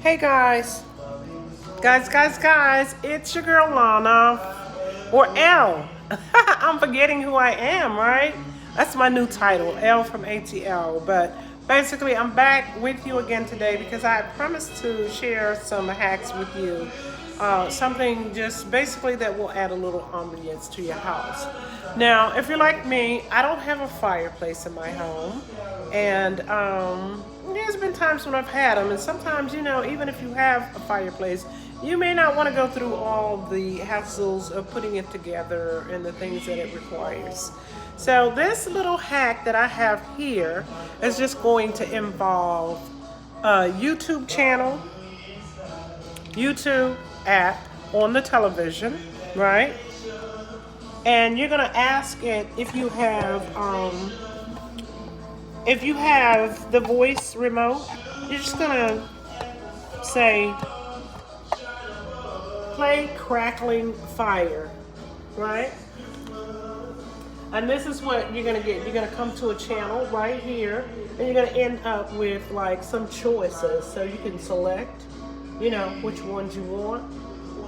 Hey guys, it's your girl Lana, or L. I'm forgetting who I am, right? That's my new title, L from ATL. But basically, I'm back with you again today because I promised to share some hacks with you. Something just basically that will add a little ambience to your house. Now, if you're like me, I don't have a fireplace in my home, and there's been times when I've had them, and sometimes, even if you have a fireplace, you may not want to go through all the hassles of putting it together and the things that it requires. So, this little hack that I have here is just going to involve a YouTube channel, YouTube app on the television, right? And you're gonna ask it if you have the voice remote. You're just gonna say play crackling fire, right? And this is what you're gonna get. You're gonna come to a channel right here, and you're gonna end up with like some choices, so you can select, which ones you want.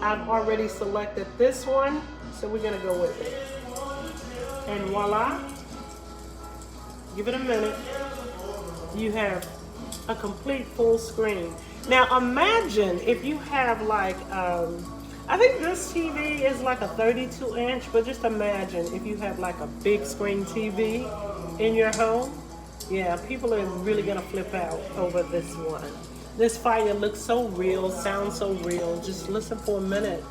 I've already selected this one, so we're gonna go with it. And voila, give it a minute. You have a complete full screen. Now imagine if you have like, I think this TV is like a 32 inch, but just imagine if you have like a big screen TV in your home. Yeah, people are really gonna flip out over this one. This fire looks so real, sounds so real. Just listen for a minute.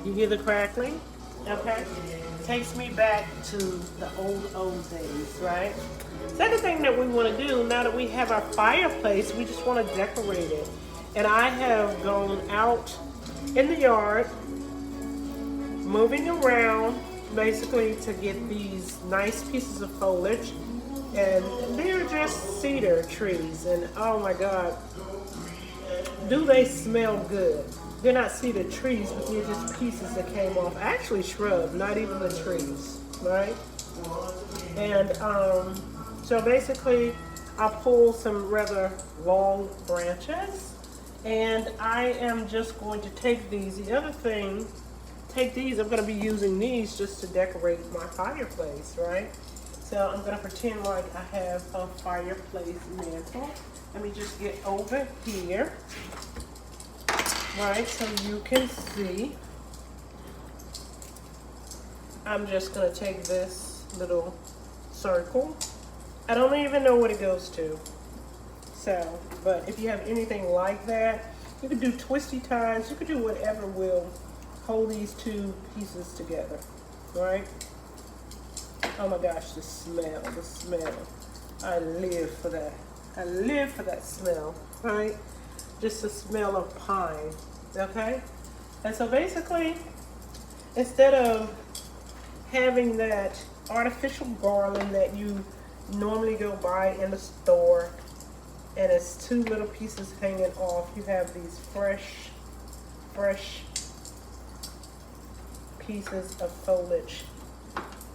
You hear the crackling? Okay. Takes me back to the old days, right? Second thing that we want to do, now that we have our fireplace, we just want to decorate it. And I have gone out in the yard, moving around, basically to get these nice pieces of foliage. And they're just cedar trees. And oh my God, do they smell good? They're not cedar trees, but they're just pieces that came off. Actually shrub, not even the trees, right? And so basically, I pull some rather long branches, and I am just going to take these. The other thing, I'm going to be using these just to decorate my fireplace, right? So I'm going to pretend like I have a fireplace mantle. Let me just get over here, right, so you can see. I'm just going to take this little circle. I don't even know what it goes to. So, but if you have anything like that, you could do twisty ties. You could do whatever will hold these two pieces together, right? Oh my gosh, the smell. I live for that. I live for that smell, right? Just the smell of pine, okay? And so basically, instead of having that artificial garland that you normally go buy in the store, and it's two little pieces hanging off, you have these fresh pieces of foliage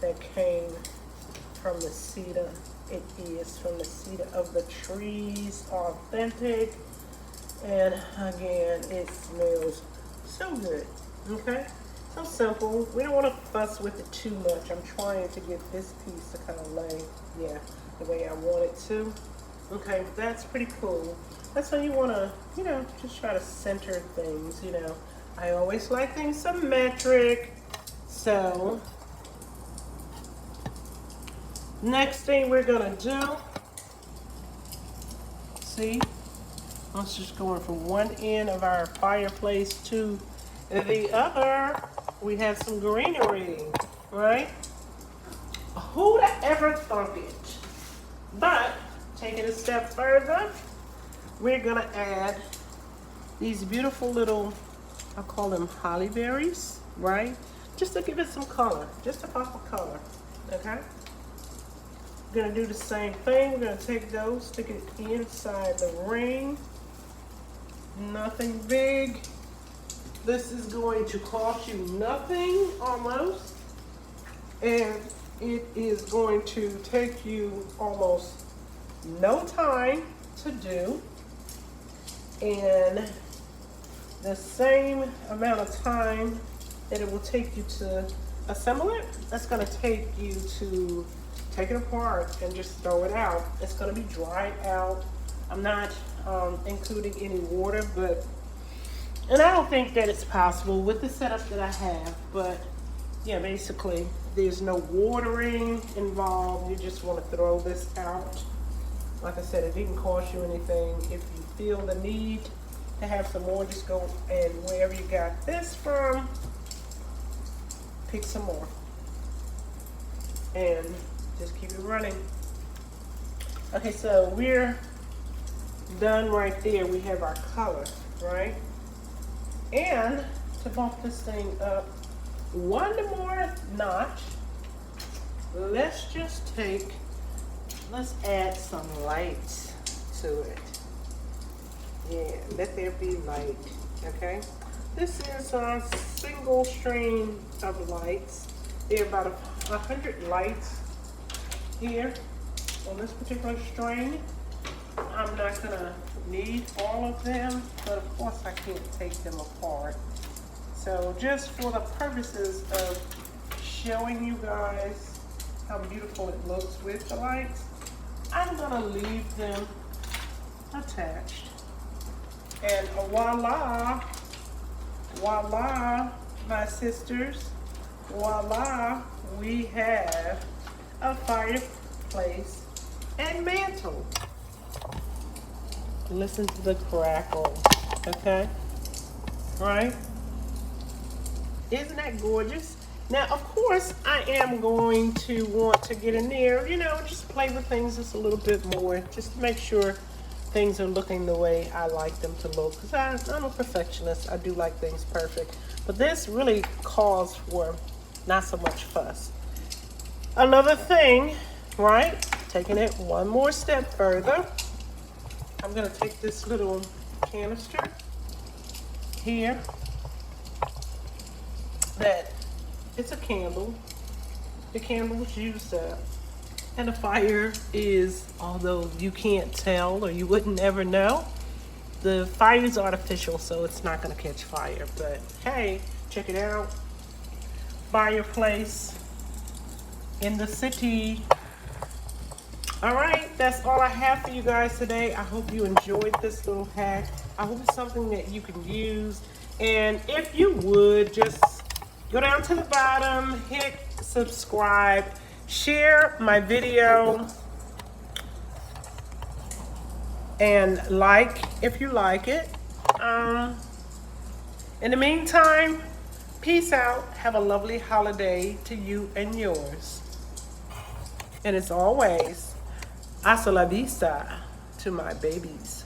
that came from the cedar. It is from the cedar of the trees, authentic, and again, it smells so good, okay? So simple. We don't want to fuss with it too much. I'm trying to get this piece to kind of lay, the way I want it to. Okay, that's pretty cool. That's when you want to, just try to center things, I always like things symmetric. So, next thing we're going to do, see, let's just going from one end of our fireplace to the other. We have some greenery, right? Who'd ever thunk it? But taking a step further, we're gonna add these beautiful little, I call them holly berries, right? Just to give it some color, just a pop of color, okay? We're gonna do the same thing. We're gonna take those, stick it inside the ring. Nothing big. This is going to cost you nothing almost, and it is going to take you almost no time to do. And the same amount of time that it will take you to assemble it, that's gonna take you to take it apart and just throw it out. It's gonna be dried out. I'm not including any water, and I don't think that it's possible with the setup that I have, but yeah, basically there's no watering involved. You just wanna throw this out. Like I said, it didn't cost you anything. If you feel the need to have some more, just go and wherever you got this from, pick some more and just keep it running. Okay, so we're done right there. We have our color, right? And to bump this thing up one more notch, let's add some light to it. Yeah, let there be light, okay? This is a single string of lights. There are about 100 lights here on this particular string. I'm not gonna need all of them, but of course I can't take them apart. So just for the purposes of showing you guys how beautiful it looks with the lights, I'm gonna leave them attached. And voila, voila, my sisters, voila, we have a fireplace and mantle. Listen to the crackle, okay? Right? Isn't that gorgeous? Now, of course, I am going to want to get in there, you know, just play with things just a little bit more, just to make sure things are looking the way I like them to look. Because I'm a perfectionist. I do like things perfect. But this really calls for not so much fuss. Another thing, right? Taking it one more step further. I'm going to take this little canister here. That it's a candle. The candle was used up. And the fire is, although you can't tell or you wouldn't ever know, the fire is artificial, so it's not gonna catch fire. But hey, check it out. Fireplace in the city. All right, that's all I have for you guys today. I hope you enjoyed this little hack. I hope it's something that you can use. And if you would, just go down to the bottom, hit subscribe, share my video, and like if you like it. In the meantime, peace out. Have a lovely holiday to you and yours. And as always, hasta la vista to my babies.